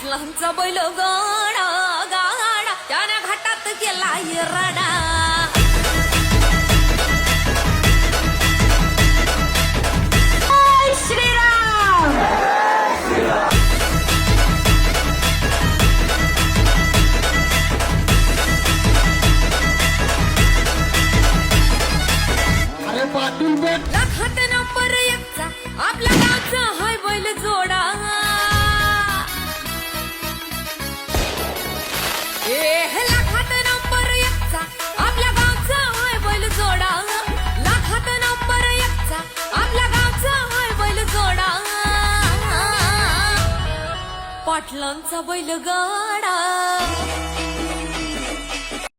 पाटलांचा बैल गाडा गाडा त्याने घाटात केला रडा. श्रीराम अरे पाटील बेट लाखात नंबर एकचा आपल्या गावचा हाय बैल जोडा. लाखात नंबर एकचा आपल्या गावचा हाय बैल जोडा. लाखात नंबर एकचा आपल्या गावचा हाय बैल जोडा. पाटलांचा बैल गाडा